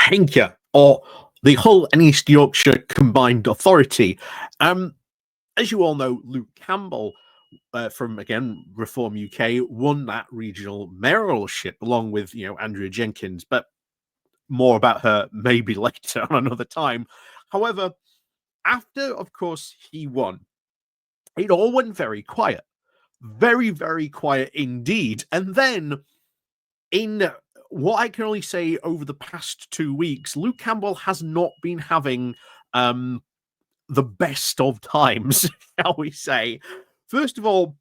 Henke, or the Hull and East Yorkshire Combined Authority. As you all know, Luke Campbell from, again, Reform UK won that regional mayoralship along with, Andrea Jenkins, but more about her maybe later on another time. However, after, of course, he won, it all went very quiet. Very, very quiet indeed. And then in what I can only say over the past 2 weeks, Luke Campbell has not been having the best of times, shall we say. First of all,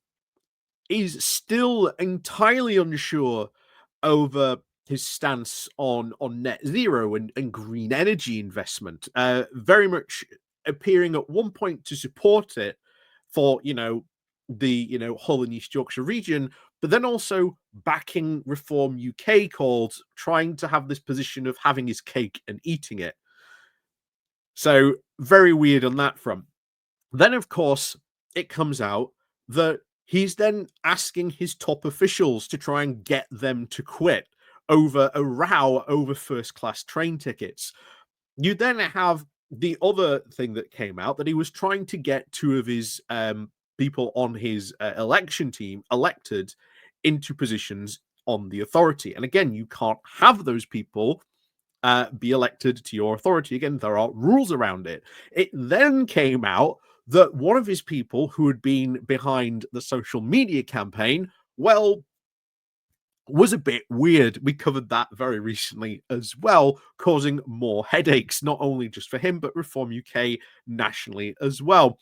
he's still entirely unsure over his stance on net zero and green energy investment. Very much appearing at one point to support it for the Hull and East Yorkshire region, but then also backing Reform UK calls, trying to have this position of having his cake and eating it. So very weird on that front. Then, of course, it comes out that he's then asking his top officials to try and get them to quit over a row over first-class train tickets. You then have the other thing that came out, that he was trying to get two of his people on his election team elected into positions on the authority. And again, you can't have those people be elected to your authority. Again, there are rules around it. It then came out that one of his people who had been behind the social media campaign, well, was a bit weird. We covered that very recently as well, causing more headaches, not only just for him, but Reform UK nationally as well.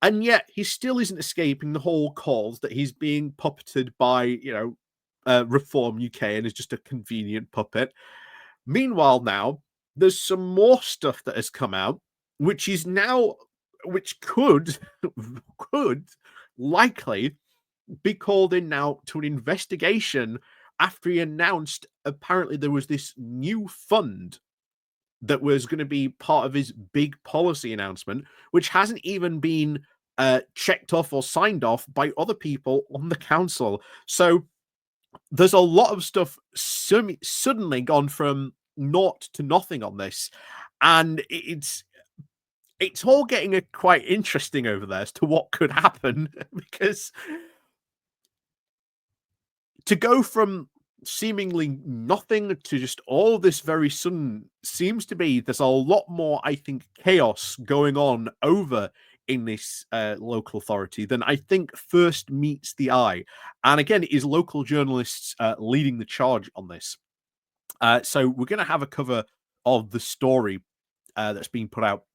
And yet he still isn't escaping the whole calls that he's being puppeted by, Reform UK and is just a convenient puppet. Meanwhile, now there's some more stuff that has come out, which could likely be called in now to an investigation after he announced apparently there was this new fund that was going to be part of his big policy announcement, which hasn't even been checked off or signed off by other people on the council. So there's a lot of stuff suddenly gone from naught to nothing on this, and it's all getting quite interesting over there as to what could happen, because to go from seemingly nothing to just all this very sudden seems to be there's a lot more, I think, chaos going on over in this local authority than I think first meets the eye. And again, it is local journalists leading the charge on this. So we're going to have a cover of the story that's been put out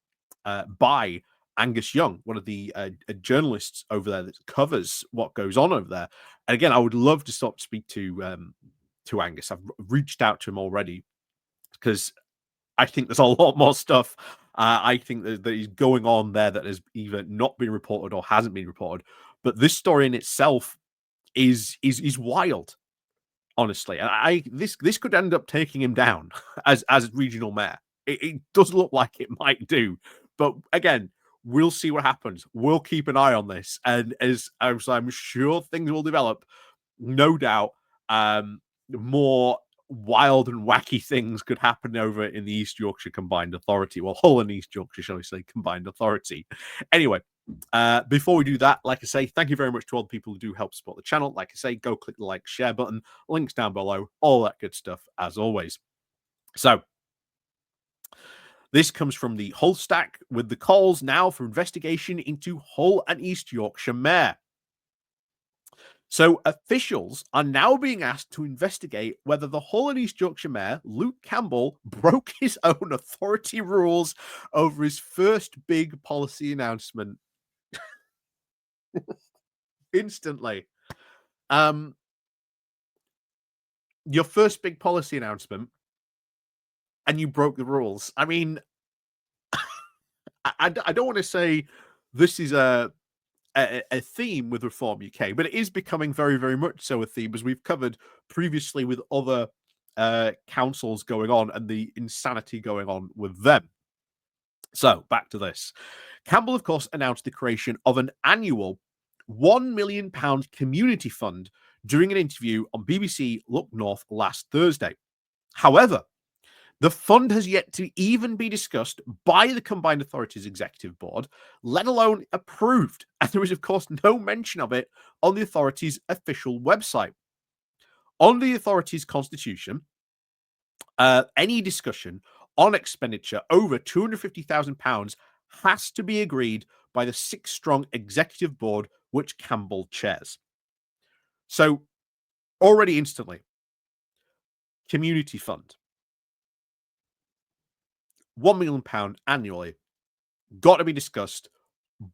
by Angus Young, one of the journalists over there that covers what goes on over there. And again, I would love to stop to speak to Angus. I've reached out to him already because I think there's a lot more stuff. I think that is going on there that has either not been reported or hasn't been reported. But this story in itself is wild, honestly. And this could end up taking him down as regional mayor. It does look like it might do. But again, we'll see what happens. We'll keep an eye on this. And as I'm sure things will develop, no doubt more wild and wacky things could happen over in the East Yorkshire Combined Authority. Well, Hull and East Yorkshire, shall we say, Combined Authority. Anyway, before we do that, like I say, thank you very much to all the people who do help support the channel. Like I say, go click the like, share button, links down below, all that good stuff, as always. So, this comes from the Hull Stack with the calls now for investigation into Hull and East Yorkshire Mayor. So officials are now being asked to investigate whether the Hull and East Yorkshire Mayor, Luke Campbell, broke his own authority rules over his first big policy announcement. Instantly. Your first big policy announcement, and you broke the rules. I mean, I don't want to say this is a theme with Reform UK, but it is becoming very, very much so a theme, as we've covered previously with other councils going on and the insanity going on with them. So back to this. Campbell, of course, announced the creation of an annual £1 million community fund during an interview on BBC Look North last Thursday. However, The fund has yet to even be discussed by the Combined Authorities Executive Board, let alone approved. And there is, of course, no mention of it on the authority's official website. On the authority's constitution, any discussion on expenditure over £250,000 has to be agreed by the 6-strong executive board, which Campbell chairs. So, already instantly, community fund, £1 million annually, got to be discussed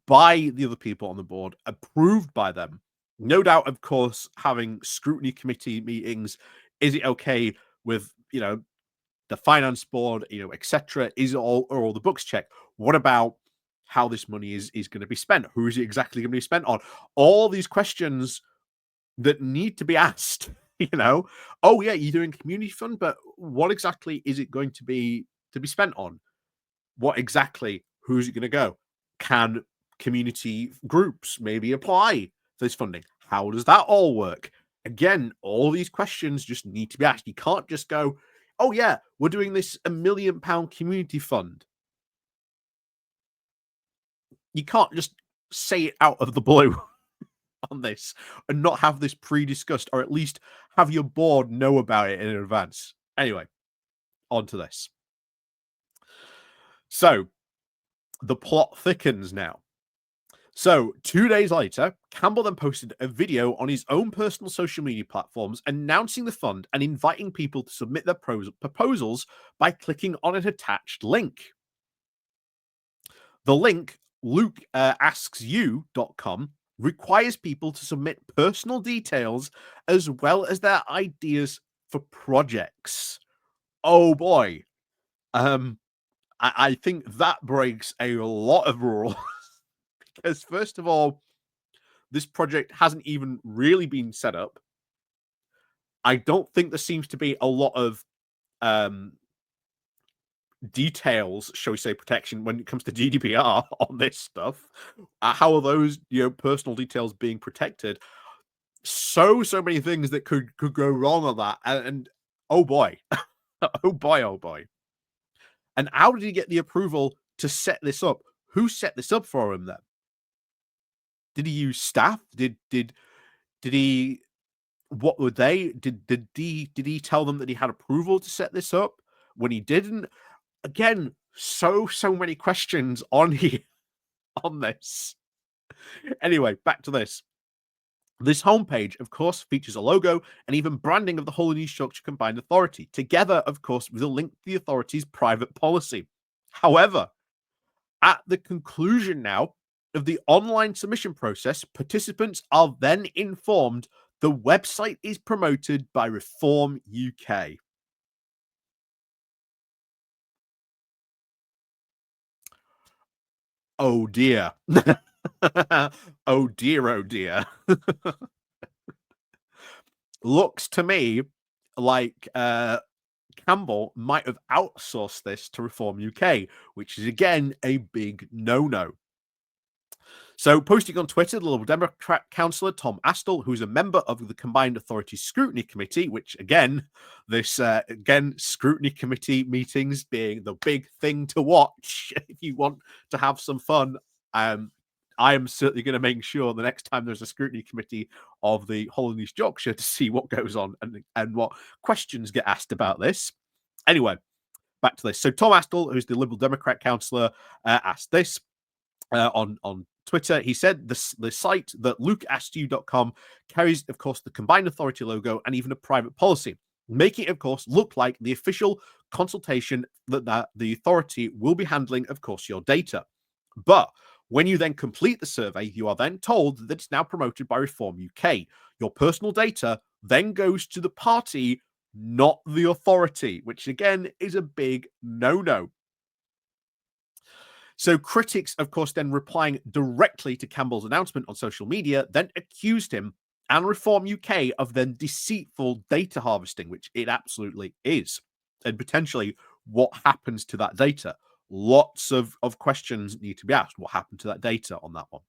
by the other people on the board, approved by them. No doubt, of course, having scrutiny committee meetings. Is it okay with, the finance board, etc.? Are all the books checked? What about how this money is going to be spent? Who is it exactly going to be spent on? All these questions that need to be asked. Oh yeah, you're doing community fund, but what exactly is it going to be spent on? What exactly? Who's it going to go? Can community groups maybe apply for this funding? How does that all work? Again, all these questions just need to be asked. You can't just go, oh yeah, we're doing this £1 million community fund. You can't just say it out of the blue on this and not have this pre-discussed, or at least have your board know about it in advance. Anyway, on to this. So, the plot thickens now. So, 2 days later, Campbell then posted a video on his own personal social media platforms announcing the fund and inviting people to submit their proposals by clicking on an attached link. The link, lukeasksyou.com, requires people to submit personal details as well as their ideas for projects. Oh boy. I think that breaks a lot of rules. Because first of all, this project hasn't even really been set up. I don't think there seems to be a lot of details, shall we say, protection when it comes to GDPR on this stuff. How are those, personal details being protected? So many things that could go wrong on that. And oh boy, oh boy. And how did he get the approval to set this up? Who set this up for him then? Did he use staff? Did he? What were they? Did he tell them that he had approval to set this up when he didn't? Again, so many questions on here on this. Anyway, back to this. This homepage, of course, features a logo and even branding of the Hull East Yorkshire Combined Authority, together, of course, with a link to the authority's private policy. However, at the conclusion now of the online submission process, participants are then informed the website is promoted by Reform UK. Oh dear. Oh dear. Looks to me like Campbell might have outsourced this to Reform UK, which is again a big no-no. So, posting on Twitter, the Liberal Democrat councillor Tom Astle, who's a member of the Combined Authorities Scrutiny Committee, which again, scrutiny committee meetings being the big thing to watch if you want to have some fun. I am certainly going to make sure the next time there's a scrutiny committee of the Hull East Yorkshire to see what goes on and what questions get asked about this. Anyway, back to this. So, Tom Astle, who's the Liberal Democrat councillor, asked this on Twitter. He said the site that lukeasksyou.com carries, of course, the Combined Authority logo and even a private policy, making it, of course, look like the official consultation that the authority will be handling, of course, your data. But when you then complete the survey, you are then told that it's now promoted by Reform UK. Your personal data then goes to the party, not the authority, which again is a big no-no. So critics, of course, then replying directly to Campbell's announcement on social media, then accused him and Reform UK of then deceitful data harvesting, which it absolutely is, and potentially what happens to that data. Lots of questions need to be asked. What happened to that data on that one?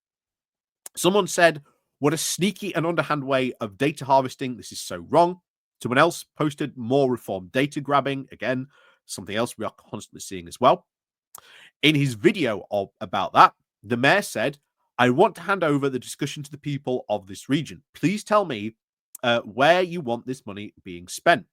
Someone said, what a sneaky and underhand way of data harvesting. This is so wrong. Someone else posted more Reform data grabbing. Again, something else we are constantly seeing as well. In his video about that, the mayor said, "I want to hand over the discussion to the people of this region. Please tell me where you want this money being spent."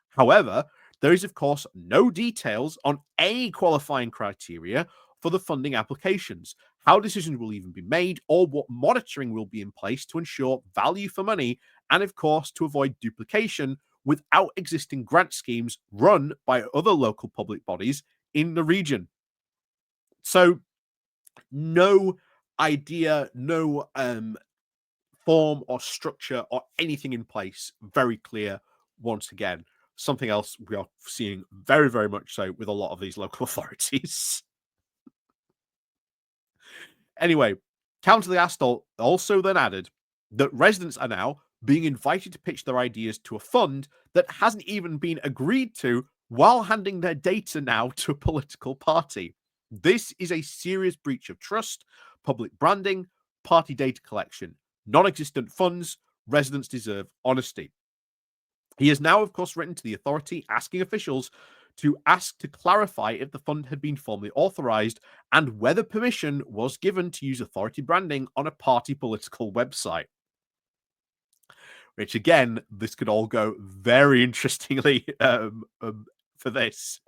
However, there is, of course, no details on any qualifying criteria for the funding applications, how decisions will even be made, or what monitoring will be in place to ensure value for money, and, of course, to avoid duplication without existing grant schemes run by other local public bodies in the region. So, no idea, no form or structure or anything in place. Very clear once again. Something else we are seeing very, very much so with a lot of these local authorities. Anyway, Councillor Astol also then added that residents are now being invited to pitch their ideas to a fund that hasn't even been agreed to while handing their data now to a political party. This is a serious breach of trust, public branding, party data collection, non-existent funds. Residents deserve honesty. He has now, of course, written to the authority asking officials to ask to clarify if the fund had been formally authorized and whether permission was given to use authority branding on a party political website. Which, again, this could all go very interestingly for this.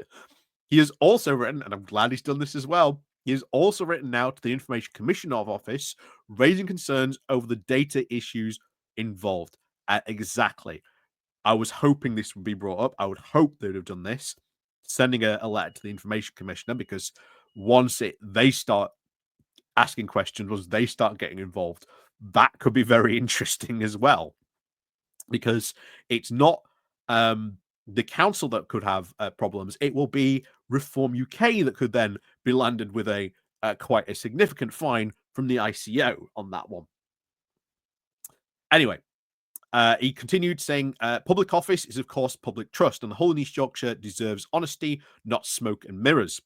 He has also written, and I'm glad he's done this as well, he has also written now to the Information Commissioner of Office, raising concerns over the data issues involved. Exactly. I was hoping this would be brought up. I would hope they would have done this, sending a letter to the Information Commissioner, because once they start asking questions, once they start getting involved, that could be very interesting as well. Because it's not the council that could have problems. It will be Reform UK that could then be landed with a quite a significant fine from the ICO on that one. Anyway, he continued saying, public office is, of course, public trust, and the whole of East Yorkshire deserves honesty, not smoke and mirrors.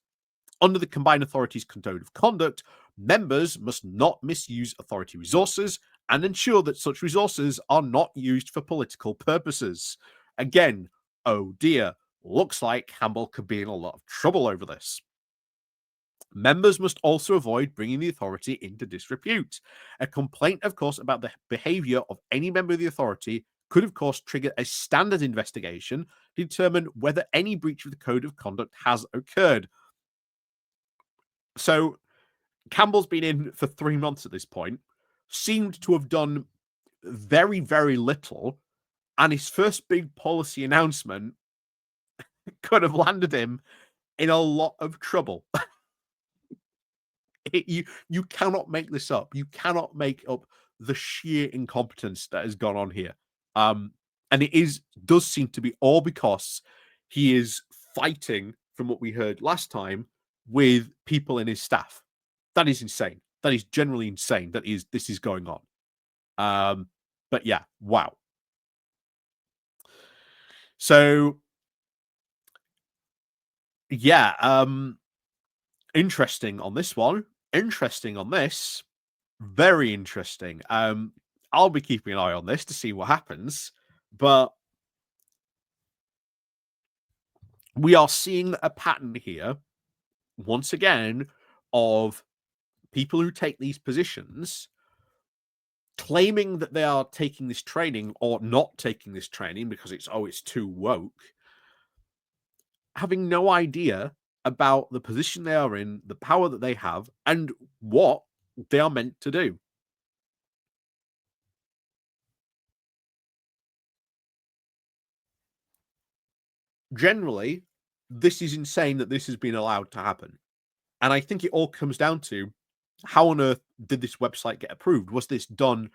Under the Combined Authorities Code of Conduct, members must not misuse authority resources and ensure that such resources are not used for political purposes. Again, oh dear, looks like Campbell could be in a lot of trouble over this. Members must also avoid bringing the authority into disrepute. A complaint, of course, about the behaviour of any member of the authority could, of course, trigger a standard investigation to determine whether any breach of the Code of Conduct has occurred. So, Campbell's been in for 3 months at this point, seemed to have done very, very little, and his first big policy announcement could have landed him in a lot of trouble. You cannot make this up. You cannot make up the sheer incompetence that has gone on here. And it does seem to be all because he is fighting, from what we heard last time, with people in his staff. That is insane. That is generally insane. This is going on. But yeah, wow. So yeah, interesting on this one. Interesting on this. Very interesting. I'll be keeping an eye on this to see what happens, but we are seeing a pattern here once again of people who take these positions claiming that they are taking this training or not taking this training because it's too woke, having no idea about the position they are in, the power that they have, and what they are meant to do. Generally, this is insane that this has been allowed to happen. And I think it all comes down to, how on earth did this website get approved? Was this done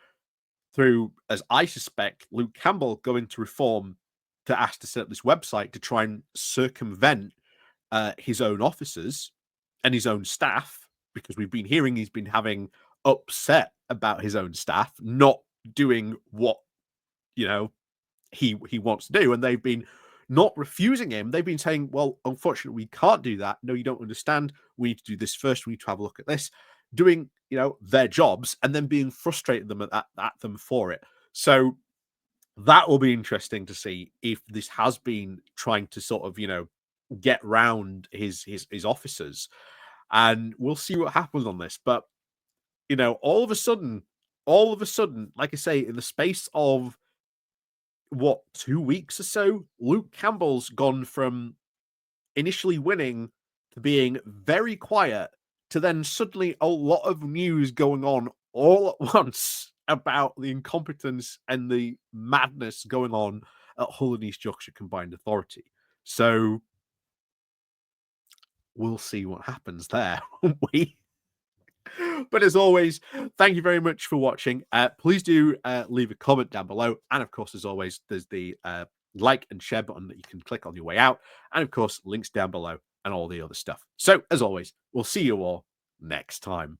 through, as I suspect, Luke Campbell going to Reform to ask to set up this website to try and circumvent his own officers and his own staff? Because we've been hearing he's been having upset about his own staff not doing what he wants to do, and they've been not refusing him. They've been saying, well, unfortunately, we can't do that. No, you don't understand. We need to do this first. We need to have a look at this. Doing, their jobs and then being frustrated at them for it. So that will be interesting to see if this has been trying to sort of, get round his officers, and we'll see what happens on this. But you know, all of a sudden, like I say, in the space of what, 2 weeks or so, Luke Campbell's gone from initially winning to being very quiet to then suddenly a lot of news going on all at once about the incompetence and the madness going on at Hull and East Yorkshire Combined Authority. So we'll see what happens there, won't we? But as always, thank you very much for watching. Please do leave a comment down below. And of course, as always, there's the like and share button that you can click on your way out. And of course, links down below and all the other stuff. So as always, we'll see you all next time.